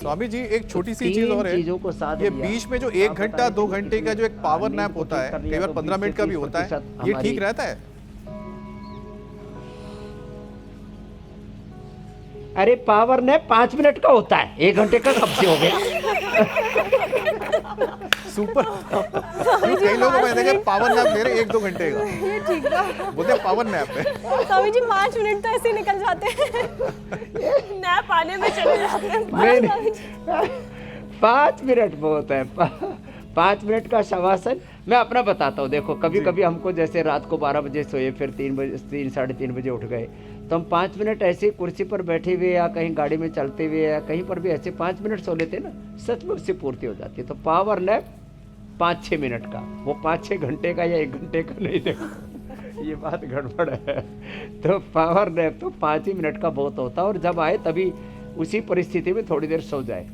स्वामी जी एक छोटी सी तीन चीज और है, चीजों को साथ ये दिया। बीच में जो 1 आप घंटा बताएं 2 कि घंटे का जो एक किसी पावर नींद नैप को होता ठीक है, कर लिया कई बार तो 15 मिनट का भी 20 से होता है, 30% ये हमारी ठीक रहता है? अरे पावर नैप 5 मिनट का होता है, 1 घंटे का कब से हो गया? सुपर। कई लोगों को मैंने देखा पावर नैप ले रहे 1-2 घंटे का, ये ठीक था। बोलते हैं पावर नैप है। स्वामी जी 5 मिनट तो ऐसे ही निकल जाते हैं, नैप आने में चले जाते हैं। नहीं 5 मिनट बहुत है। 5 मिनट का शवासन मैं अपना बताता हूँ। देखो कभी कभी हमको जैसे रात को 12 बजे सोए, फिर 3 साढ़े 3 बजे उठ गए, तो हम 5 मिनट ऐसे कुर्सी पर बैठे हुए या कहीं गाड़ी में चलते हुए या कहीं पर भी ऐसे 5 मिनट सो लेते ना, सच में उससे पूर्ति हो जाती है। तो पावर नैप 5-6 मिनट का, वो 5-6 घंटे का या 1 घंटे का नहीं। देखो ये बात गड़बड़ है। तो पावर नैप तो 5 ही मिनट का बहुत होता है, और जब आए तभी उसी परिस्थिति में थोड़ी देर सो जाए।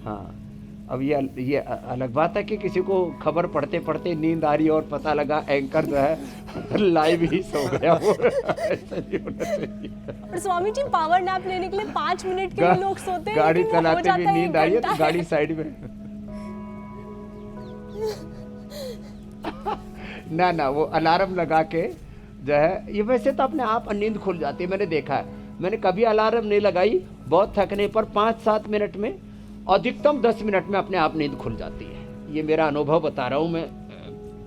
हाँ, अब ये अलग बात है कि किसी को खबर पढ़ते पढ़ते नींद आ रही है और पता लगा एंकर जो है लाइव ही सो गया, वो ऐसा नहीं होना चाहिए। और स्वामी जी पावर नैप लेने के लिए 5 मिनट के लिए लोग सोते हैं, गाड़ी लेकिन वो हो चलाते जाता हुए है नींद 1 आ रही है घंटा तो गाड़ी साइड में ना वो अलार्म लगा के जो है, ये वैसे तो अपने आप नींद खुल जाती है, मैंने देखा है। मैंने कभी अलार्म नहीं लगाई, बहुत थकने पर 5-7 मिनट में, अधिकतम 10 मिनट में अपने आप नींद खुल जाती है। ये मेरा अनुभव बता रहा हूँ मैं,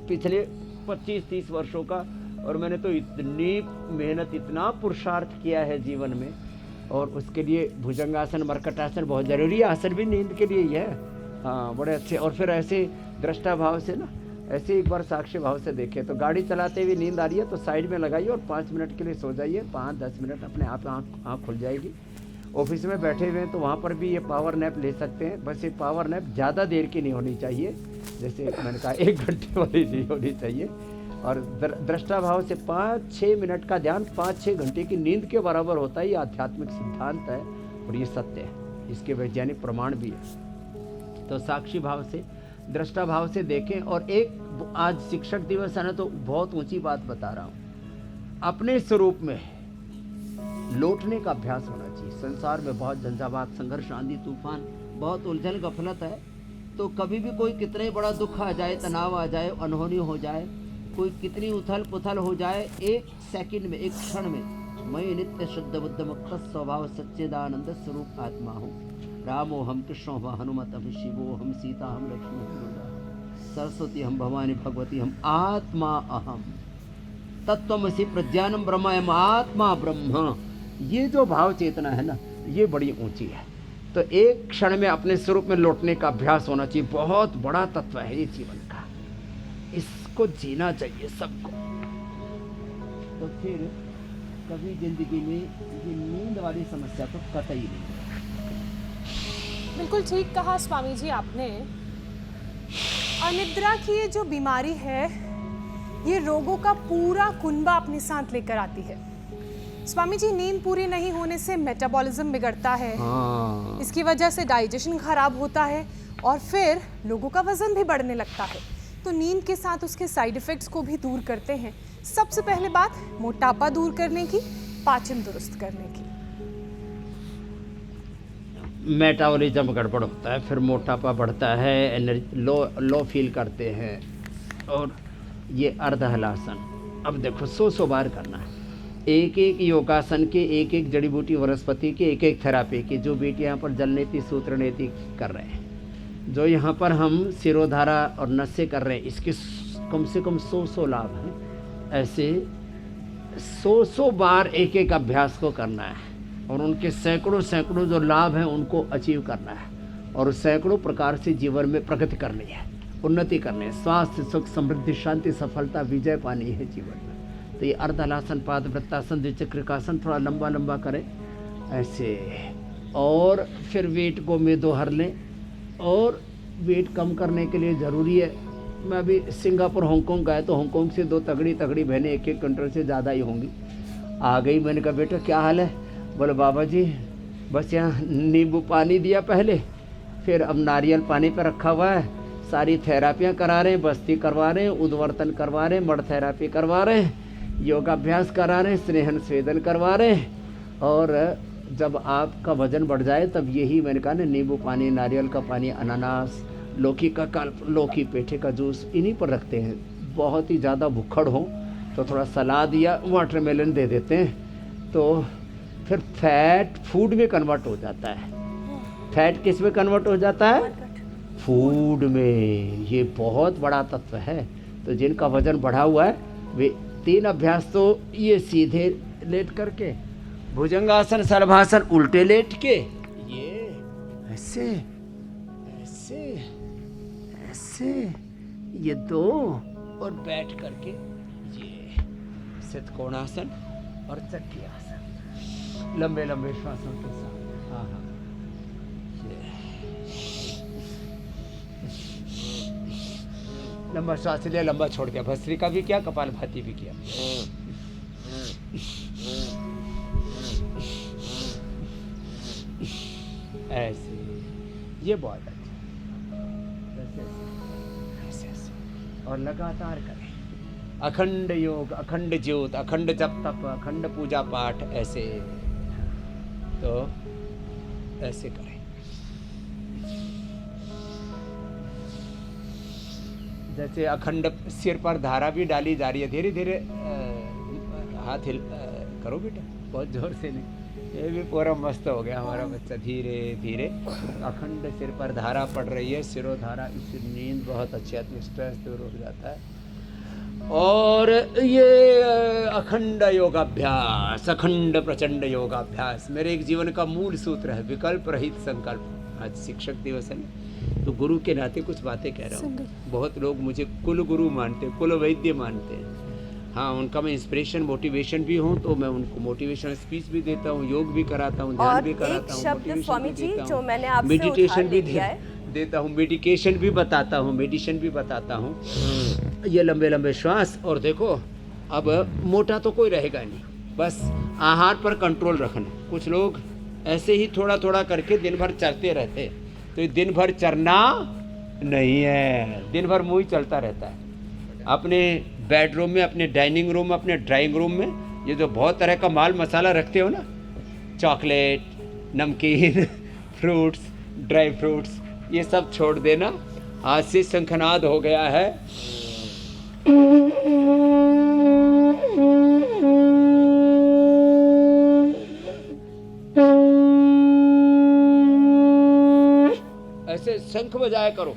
पिछले 25-30 वर्षों का। और मैंने तो इतनी मेहनत, इतना पुरुषार्थ किया है जीवन में, और उसके लिए भुजंगासन मर्कटासन बहुत ज़रूरी है। आसन भी नींद के लिए ही है। हाँ, बड़े अच्छे। और फिर ऐसे दृष्टा भाव से ना, ऐसे एक बार साक्षी भाव से देखे, तो गाड़ी चलाते हुए नींद आ रही है तो साइड में लगाइए और 5 मिनट के लिए सो जाइए। 5-10 मिनट अपने आप आँख खुल जाएगी। ऑफिस में बैठे हुए हैं तो वहाँ पर भी ये पावर नैप ले सकते हैं। बस ये पावर नैप ज़्यादा देर की नहीं होनी चाहिए, जैसे मैंने कहा 1 घंटे वाली नहीं होनी चाहिए। और दृष्टा भाव से 5-6 मिनट का ध्यान 5-6 घंटे की नींद के बराबर होता है। ये आध्यात्मिक सिद्धांत है और ये सत्य है, इसके वैज्ञानिक प्रमाण भी है। तो साक्षी भाव से, दृष्टा भाव से देखें। और एक आज शिक्षक दिवस है ना, तो बहुत ऊंची बात बता रहा हूँ, अपने स्वरूप में लौटने का अभ्यास होना चाहिए। संसार में बहुत झंझावात, संघर्ष, आंधी तूफान, बहुत उलझन गफलत है। तो कभी भी कोई कितने बड़ा दुख आ जाए, तनाव आ जाए, अनहोनी हो जाए, कोई कितनी उथल पुथल हो जाए, 1 सेकंड में, 1 क्षण में, मैं नित्य शुद्ध बुद्ध मुक्त स्वभाव सच्चिदानंद स्वरूप आत्मा हूँ। रामो हम, कृष्णो हम, हनुमत हम, शिवो हम, सीता हम, लक्ष्मी हम, दुर्गा, सरस्वती हम, भवानी भगवती हम, आत्मा अहम, तत्वमसि प्रज्ञानम ब्रह्मयम, आत्मा ब्रह्म। ये जो भाव चेतना है ना, ये बड़ी ऊंची है। तो 1 क्षण में अपने स्वरूप में लौटने का अभ्यास होना चाहिए। बहुत बड़ा तत्व है ये जीवन का, इसको जीना चाहिए सबको। तो फिर कभी जिंदगी में ये नींद वाली समस्या तो कतई नहीं। बिल्कुल ठीक कहा स्वामी जी आपने। अनिद्रा की ये जो बीमारी है, ये रोगों का पूरा कुनबा अपने साथ लेकर आती है। स्वामी जी, नींद पूरी नहीं होने से मेटाबॉलिज्म बिगड़ता है। इसकी वजह से डाइजेशन खराब होता है और फिर लोगों का वजन भी बढ़ने लगता है। तो नींद के साथ उसके साइड इफ़ेक्ट्स को भी दूर करते हैं। सबसे पहले बात मोटापा दूर करने की, पाचन दुरुस्त करने की। मेटाबॉलिज्म गड़बड़ होता है, फिर मोटापा बढ़ता है, एनर्जी लो फील करते हैं। और ये अर्धहलासन, अब देखो 100 बार करना है। एक योगासन के, एक जड़ी बूटी वनस्पति के, एक थेरापी के, जो बेटी यहाँ पर जलनेति सूत्र नेति कर रहे हैं, जो यहाँ पर हम सिरोधारा और नसें कर रहे हैं, इसके कम से कम 100 लाभ हैं। ऐसे 100 बार एक अभ्यास को करना है और उनके सैकड़ों जो लाभ हैं उनको अचीव करना है और सैकड़ों प्रकार से जीवन में प्रगति करनी है, उन्नति करनी है, स्वास्थ्य, सुख, समृद्धि, शांति, सफलता, विजय पानी है जीवन में। तो ये अर्धहलासन, पादवृत्तासन, द्विचक्रिकासन थोड़ा लंबा लंबा करें ऐसे। और फिर वेट को में दोहर लें। और वेट कम करने के लिए ज़रूरी है, मैं अभी सिंगापुर हांगकांग गया तो हांगकांग से 2 तगड़ी बहनें 1 क्विंटल से ज़्यादा ही होंगी आ गई। मैंने कहा बेटा क्या हाल है? बोले बाबा जी बस यहाँ नींबू पानी दिया पहले, फिर अब नारियल पानी पे रखा हुआ है, सारी थेरापियाँ करा रहे हैं, बस्ती करवा रहे हैं, उद्वर्तन करवा रहे हैं, मड थेरापी करवा रहे हैं, योगाभ्यास करा रहे हैं, स्नेहन स्वेदन करवा रहे हैं और जब आपका वजन बढ़ जाए तब यही मैंने कहा ना, नींबू पानी, नारियल का पानी, अनानास, लौकी का कल्प, लौकी पेठे का जूस, इन्हीं पर रखते हैं। बहुत ही ज़्यादा भुक्खड़ हो तो थोड़ा सलाद या वाटरमेलन दे देते हैं, तो फिर फैट फूड में कन्वर्ट हो जाता है। फैट किस में कन्वर्ट हो जाता है? फूड में। ये बहुत बड़ा तत्व है। तो जिनका वजन बढ़ा हुआ है वे 3 अभ्यास, तो ये सीधे लेट करके, भुजंगासन, सर्वासन उल्टे लेट के, ये ऐसे ऐसे ऐसे, ये 2, और बैठ करके ये सितकोणासन और चक्की आसन, लंबे लंबे श्वासों के साथ। हाँ हाँ, लंबा श्वास लिया, लंबा छोड़ दिया। भस्त्रिका भी किया, कपालभाति भी किया। ऐसे, ये बहुत अच्छा। ऐसे ऐसे, और लगातार करें। अखंड योग, अखंड ज्योत, अखंड जप तप, अखंड पूजा पाठ, ऐसे। तो ऐसे करें। जैसे अखंड सिर पर धारा भी डाली जा रही है। धीरे धीरे हाथ हिल करो बेटा, बहुत जोर से नहीं। ये भी पूरा मस्त हो गया हमारा बच्चा। धीरे धीरे अखंड सिर पर धारा पड़ रही है, सिरोधारा। इससे नींद बहुत अच्छी आती है, स्ट्रेस दूर हो जाता है। और ये अखंड योगाभ्यास, अखंड प्रचंड योगाभ्यास मेरे एक जीवन का मूल सूत्र है। विकल्प रहित संकल्प। आज शिक्षक दिवस है, तो गुरु के नाते कुछ बातें कह रहा हूँ। बहुत लोग मुझे कुल गुरु मानते, कुल वैद्य मानते हैं। हाँ, उनका मैं इंस्पिरेशन, मोटिवेशन भी हूँ, तो मैं उनको मोटिवेशनल स्पीच भी देता हूँ, योग भी कराता हूँ, ध्यान भी कराता हूँ, स्वामी जी जो मैंने आपसे मेडिटेशन भी दिया है, देता हूँ, मेडिकेशन भी बताता हूँ, मेडिसिन भी बताता हूँ। ये लंबे लंबे श्वास। और देखो, अब मोटा तो कोई रहेगा नहीं, बस आहार पर कंट्रोल रखना। कुछ लोग ऐसे ही थोड़ा थोड़ा करके दिन भर चलते रहते हैं, तो ये दिन भर चरना नहीं है, दिन भर मुँह ही चलता रहता है। अपने बेडरूम में, अपने डाइनिंग रूम में, अपने ड्राइंग रूम में ये जो बहुत तरह का माल मसाला रखते हो ना, चॉकलेट, नमकीन, फ्रूट्स, ड्राई फ्रूट्स, ये सब छोड़ देना। आज से शंखनाद हो गया है। ऐसे शंख बजाया करो।